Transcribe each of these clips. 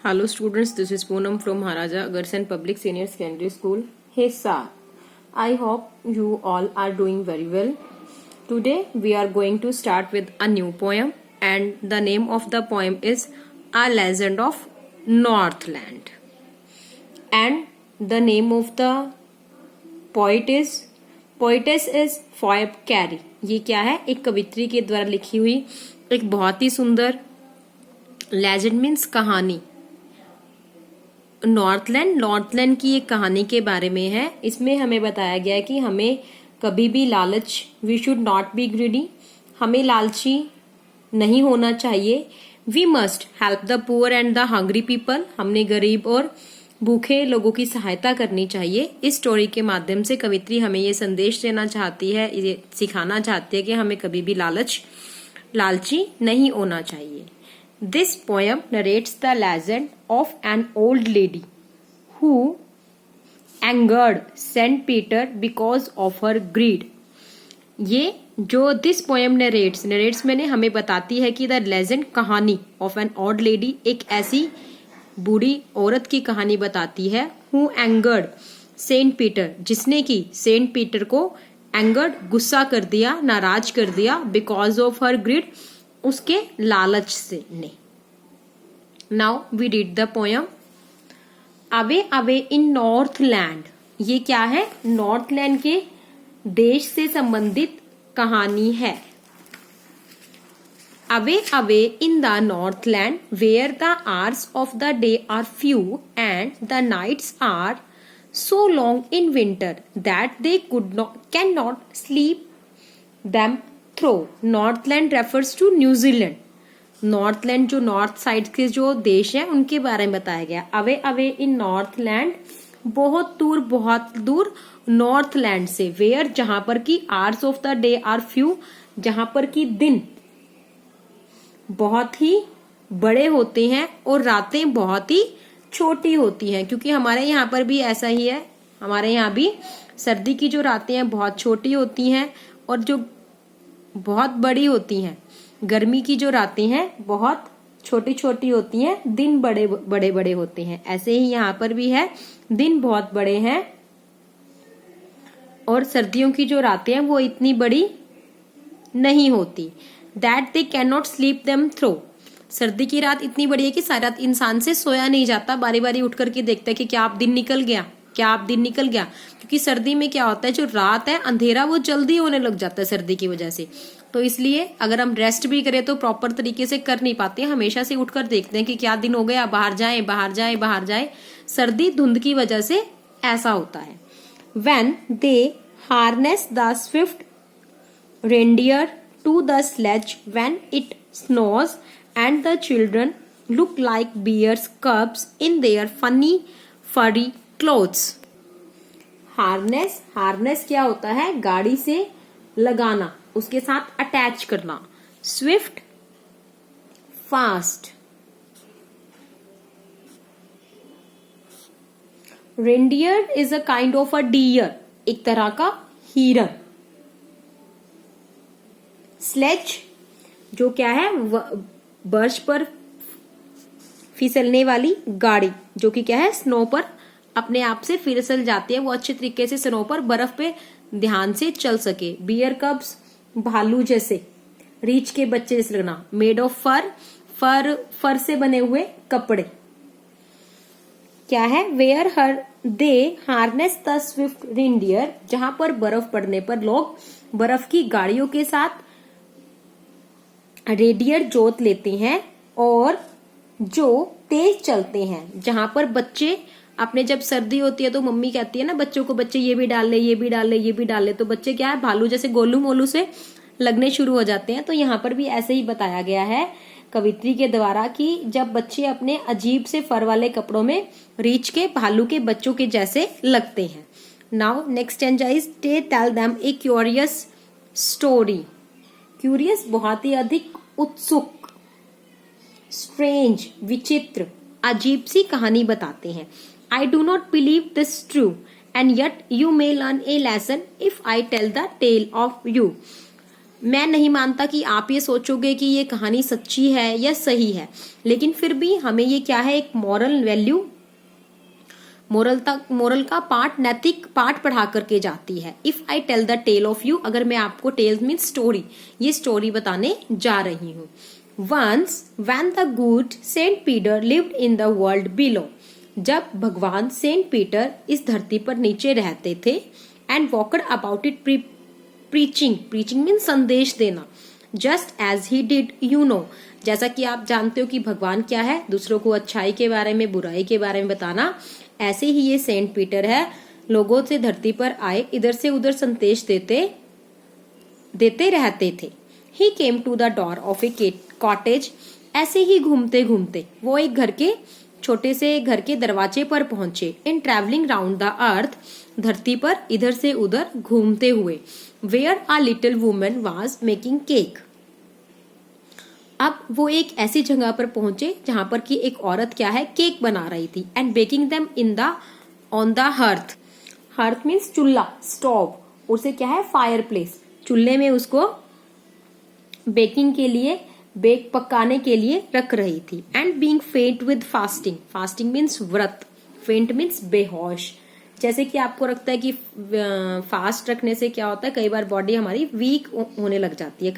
Hello students, this is Poonam from Maharaja Agarsen Public Senior Secondary School, Hisar. I hope you all are doing very well. Today we are going to start with a new poem and the name of the poem is A Legend of Northland. And the name of the poetess is Phoebe Cary. ये क्या है? एक कवित्री के द्वारा लिखी हुई एक बहुत ही सुंदर लेजेंड मीन्स कहानी नॉर्थलैंड की एक कहानी के बारे में है। इसमें हमें बताया गया है कि हमें कभी भी we should not be greedy, हमें लालची नहीं होना चाहिए। We must help the poor and the hungry people, हमने गरीब और भूखे लोगों की सहायता करनी चाहिए। इस स्टोरी के माध्यम से कवित्री हमें ये संदेश देना चाहती है, ये सिखाना चाहती है कि हमें कभी भी लालची नहीं होना चाहिए। This poem narrates the legend of an old lady who angered Saint Peter because of her greed. ये जो this poem narrates मैंने हमें बताती है कि the legend कहानी of an old lady एक ऐसी बूढ़ी औरत की कहानी बताती है who angered Saint Peter, जिसने कि सेंट पीटर को angered गुस्सा कर दिया, नाराज कर दिया because of her greed, उसके लालच से ने। Now we read the poem. Away away in northland, ये क्या है? नॉर्थलैंड के देश से संबंधित कहानी है। Away away in the northland where the hours of the day are few and the nights are so long in winter that they cannot sleep them through. Northland refers to New Zealand. Northland जो north side के जो देश है उनके बारे में बताया गया। अवे अवे इन नॉर्थलैंड, बहुत दूर नॉर्थलैंड से। वेयर, जहां पर की hours of the day are few, जहां पर की दिन बहुत ही बड़े होते हैं और रातें बहुत ही छोटी होती हैं। क्योंकि हमारे यहाँ पर भी ऐसा ही है, हमारे यहाँ भी सर्दी की जो रातें हैं बहुत छोटी होती हैं और जो बहुत बड़ी होती हैं। गर्मी की जो रातें हैं बहुत छोटी छोटी होती हैं, दिन बड़े होते हैं। ऐसे ही यहाँ पर भी है, दिन बहुत बड़े हैं और सर्दियों की जो रातें हैं वो इतनी बड़ी नहीं होती। That they can not sleep them through, सर्दी की रात इतनी बड़ी है कि सारी रात इंसान से सोया नहीं जाता, बारी बारी उठ करके देखता है कि क्या आप दिन निकल गया। क्योंकि सर्दी में क्या होता है, जो रात है अंधेरा वो जल्दी होने लग जाता है सर्दी की वजह से। तो इसलिए अगर हम रेस्ट भी करें तो प्रॉपर तरीके से कर नहीं पाते, हमेशा से उठकर देखते हैं कि क्या दिन हो गया, बाहर जाए। सर्दी धुंध की वजह से ऐसा होता है। When they harness the swift reindeer to the sledge when it snows and the children look like bears cubs in their funny furry clothes. Harness क्या होता है? गाड़ी से लगाना, उसके साथ अटैच करना। Swift, fast. Reindeer is a kind of a deer, एक तरह का हिरन। स्लेज जो क्या है? बर्फ पर फिसलने वाली गाड़ी, जो कि क्या है? स्नो पर अपने आप से फिसल जाती है, वो अच्छे तरीके से स्नो पर बर्फ पे ध्यान से चल सके। बियर कब्स, भालू जैसे। रीछ के बच्चे जैसे लगना। मेड ऑफ फर से बने हुए कपड़े। क्या है? Where her they harness the swift reindeer, जहां पर बर्फ पड़ने पर लोग बर्फ की गाड़ियों के साथ रेडियर जोत लेते हैं और जो तेज चलते हैं। जहां पर बच्चे अपने, जब सर्दी होती है तो मम्मी कहती है ना बच्चों को, बच्चे ये भी डाल ले, तो बच्चे क्या है? भालू जैसे गोलू मोलू से लगने शुरू हो जाते हैं। तो यहाँ पर भी ऐसे ही बताया गया है कवित्री के द्वारा कि जब बच्चे अपने अजीब से फर वाले कपड़ों में रीछ के, भालू के बच्चों के जैसे लगते हैं। Now next stanza is they tell them a curious story. Curious बहुत ही अधिक उत्सुक, स्ट्रेंज विचित्र, अजीब सी कहानी बताते हैं। I do not believe this true, and yet you may learn a lesson if I tell the tale of you. मैं नहीं मानता कि आप ये सोचोगे कि ये कहानी सच्ची है या सही है, लेकिन फिर भी हमें ये क्या है, एक मॉरल वैल्यू, मोरल का पार्ट, नैतिक पार्ट पढ़ा करके जाती है। If I tell the tale of you, अगर मैं आपको, टेल मीन्स स्टोरी, ये स्टोरी बताने जा रही हूँ। Once when the good saint Peter lived in the world below, जब भगवान सेंट पीटर इस धरती पर नीचे रहते थे, and walked about it preaching means संदेश देना, just as he did you know, जैसा कि आप जानते हो कि भगवान क्या है, दूसरों को अच्छाई के बारे में, बुराई के बारे में बताना, ऐसे ही ये सेंट पीटर है, लोगों से धरती पर आए, इधर से उधर संदेश देते रहते थे। He came to the door of a cottage, ऐसे ही घूमते घूमते वो एक घर के, छोटे से घर के दरवाजे पर पहुंचे। In travelling round the earth, धरती पर इधर से उधर घूमते हुए। Where a little woman was making cake, अब वो एक ऐसी जगह पर पहुंचे जहां पर कि एक औरत क्या है, केक बना रही थी, and baking them on the hearth, hearth means चूल्हा, स्टोव, उसे क्या है, फायर प्लेस, चूल्हे में उसको बेकिंग के लिए, पकाने के लिए रख रही थी। And being faint with fasting, fasting means व्रत, फेंट मीन्स बेहोश, जैसे कि आपको लगता है कि फास्ट रखने से क्या होता है, कई बार बॉडी हमारी वीक होने लग जाती है,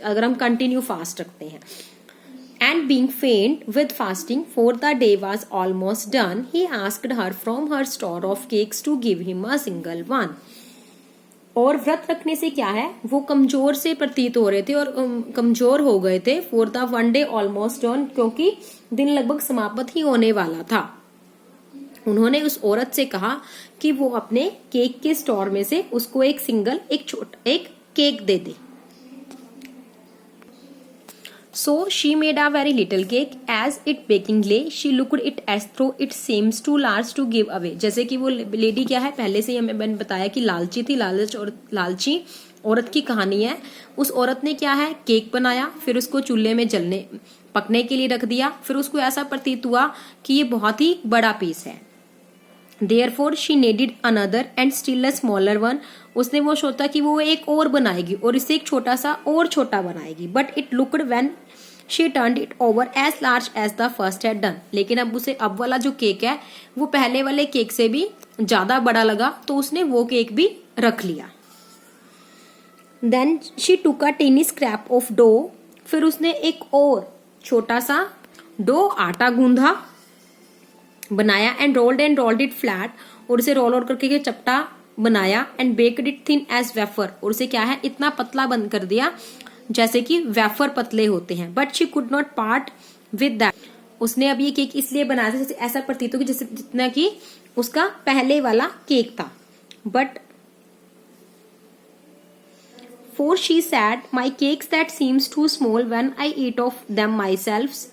अगर हम कंटिन्यू फास्ट रखते हैं। And being faint with fasting for the day was almost done, he asked her from her store of cakes to give him a single one. और व्रत रखने से क्या है, वो कमजोर से प्रतीत हो रहे थे और कमजोर हो गए थे। For the one day almost done, क्योंकि दिन लगभग समाप्त ही होने वाला था। उन्होंने उस औरत से कहा कि वो अपने केक के स्टोर में से उसको एक केक दे दे। So she made a very little cake, as it baking lay she looked it as through it seems too large to give away. जैसे कि वो लेडी क्या है, पहले से ही मैंने बताया कि लालची थी, लालच और लालची औरत की कहानी है। उस औरत ने क्या है, केक बनाया, फिर उसको चूल्हे में पकने के लिए रख दिया, फिर उसको ऐसा प्रतीत हुआ कि ये बहुत ही बड़ा पीस है। Therefore she needed another and still a smaller one. उसने वो सोचा कि वो एक और बनाएगी और इससे एक छोटा सा और छोटा बनाएगी। But it looked when she turned it over as large as the first had done. लेकिन अब उसे अब वाला जो केक है वो पहले वाले केक से भी ज्यादा बड़ा लगा, तो उसने वो केक भी रख लिया। Then she took a tiny scrap of dough. फिर उसने एक और छोटा सा डो, आटा गूंधा, बनाया, एंड रोल्ड इट फ्लैट, और उसे रोल करके चपटा बनाया, and baked it thin as wafer, और उसे क्या है, इतना पतला बंद कर दिया जैसे कि वेफर पतले होते हैं। But she could not part with that, उसने अब ये केक इसलिए बनाया था जैसे ऐसा प्रतीत हो कि जैसे जितना कि उसका पहले वाला केक था। But for she said, my cakes that seems too small when I eat of them myself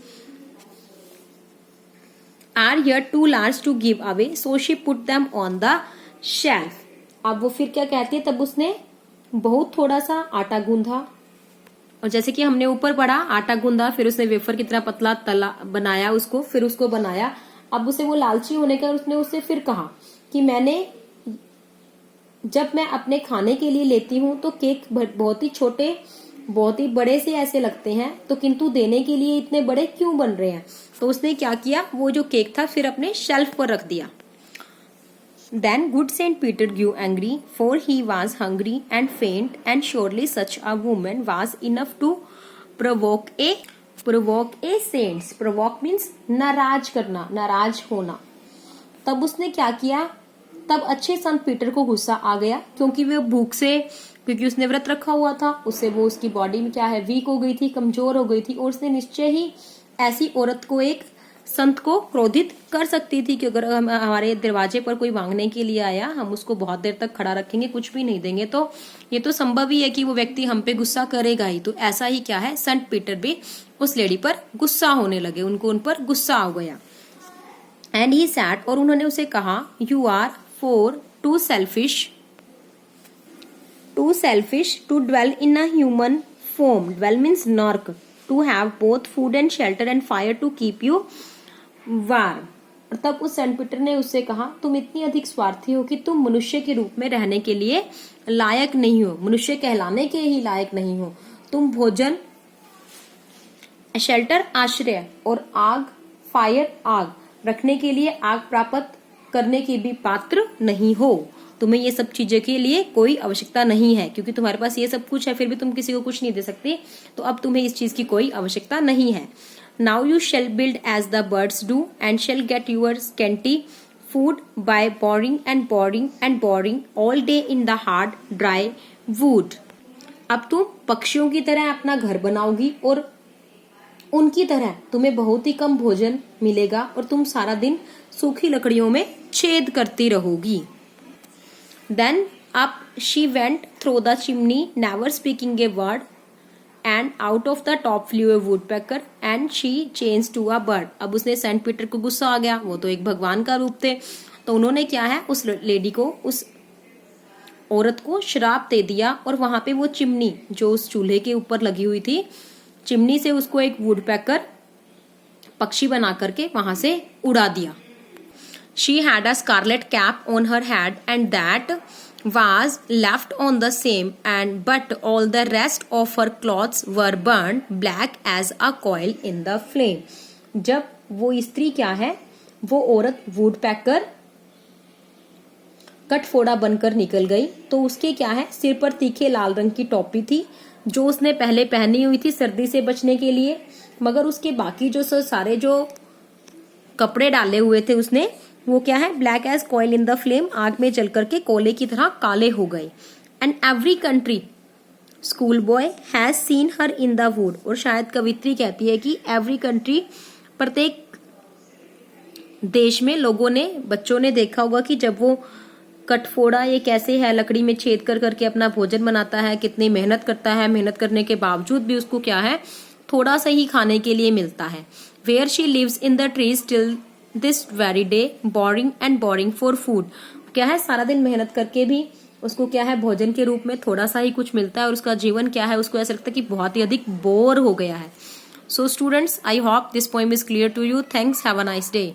are here too large to give away, so she put them on the shelf. अब वो फिर क्या कहती है, तब उसने बहुत थोड़ा सा आटा गूंधा, और जैसे कि हमने ऊपर पढ़ा, आटा गूंधा, फिर उसने वेफर कितना पतला तला बनाया उसको, फिर उसको बनाया। अब उसे वो लालची होने का, उसने उससे फिर कहा कि जब मैं अपने खाने के लिए लेती हूँ तो केक बहुत ही छोटे, बहुत ही बड़े से ऐसे लगते हैं, तो किंतु देने के लिए इतने बड़े क्यों बन रहे हैं। तो उसने क्या किया, वो जो केक था फिर अपने शेल्फ पर रख दिया। Then good Saint Peter grew angry, for he was hungry and faint, and surely such a woman was enough to provoke a saint. Provoke means नाराज करना, नाराज होना। तब उसने क्या किया, तब अच्छे संत पीटर को गुस्सा आ गया, क्योंकि वो भूख से, क्योंकि उसने व्रत रखा हुआ था, उससे वो उसकी बॉडी में क्या है, वीक हो गई थी, कमजोर हो गई थी, और उसने निश्चय ही ऐसी औरत को, एक संत को क्रोधित कर सकती थी कि अगर हमारे दरवाजे पर कोई मांगने के लिए आया, हम उसको बहुत देर तक खड़ा रखेंगे, कुछ भी नहीं देंगे, तो ये तो संभव ही है कि वो व्यक्ति हम पे गुस्सा करेगा ही। तो ऐसा ही क्या है, संत पीटर भी उस लेडी पर गुस्सा होने लगे, उन पर गुस्सा हो गया। एंड ही सैड, और उन्होंने उसे कहा, you are too selfish to dwell in a human form. Dwell means narc, to have both food and shelter and fire to keep you warm. और तब उस सेंट पीटर ने उससे कहा, तुम इतनी अधिक स्वार्थी हो कि तुम मनुष्य के रूप में रहने के लिए लायक नहीं हो, मनुष्य कहलाने के ही लायक नहीं हो। तुम भोजन, शेल्टर आश्रय और आग फायर आग रखने के लिए आग प्राप्त करने की भी पात्र नहीं हो। तुम्हें ये सब चीजों के लिए कोई आवश्यकता नहीं है, क्योंकि तुम्हारे पास ये सब कुछ है फिर भी तुम किसी को कुछ नहीं दे सकते, तो अब तुम्हें इस चीज की कोई आवश्यकता नहीं है। Now you shall build as the birds do and shall get your scanty food by boring and boring and boring all day in the hard dry wood. अब तुम पक्षियों की तरह अपना घर बनाओगी और उनकी तरह तुम्हें बहुत ही कम भोजन मिलेगा और तुम सारा दिन सूखी लकड़ियों में छेद करती रहोगी। Then up she went through the chimney, never speaking a word, and out of the top flew a woodpecker, and she changed to a bird. अब उसने सेंट पीटर को गुस्सा आ गया, वो तो एक भगवान का रूप थे, तो उन्होंने क्या है उस लेडी को, उस औरत को श्राप दे दिया और वहां पे वो चिमनी जो उस चूल्हे के ऊपर लगी हुई थी, चिमनी से उसको एक वुडपेकर पक्षी बना करके वहां से उड़ा दिया। She had a scarlet cap on her head and that was left on the same, and but all the rest of her clothes were burned black as a coal in the flame. जब वो स्त्री क्या है, वो औरत woodpecker कटफोड़ा बनकर निकल गई, तो उसके क्या है सिर पर तीखे लाल रंग की टोपी थी जो उसने पहले पहनी हुई थी सर्दी से बचने के लिए, मगर उसके बाकी जो सारे जो कपड़े डाले हुए थे उसने, वो क्या है black as coal in the flame, आग में जल करके कोयले की तरह काले हो गए। And every country school boy has seen her in the wood, और शायद कवित्री कहती है कि एवरी कंट्री, प्रत्येक देश में लोगों ने, बच्चों ने देखा होगा कि जब वो कटफोड़ा ये कैसे है लकड़ी में छेद कर करके अपना भोजन बनाता है, कितनी मेहनत करता है, मेहनत करने के बावजूद भी उसको क्या है थोड़ा सा ही खाने के लिए मिलता है। Where she lives in the trees till this very day boring and boring for food, क्या है सारा दिन मेहनत करके भी उसको क्या है भोजन के रूप में थोड़ा सा ही कुछ मिलता है और उसका जीवन क्या है उसको ऐसा लगता है कि बहुत ही अधिक बोर हो गया है। So students, I hope this poem is clear to you. Thanks, have a nice day.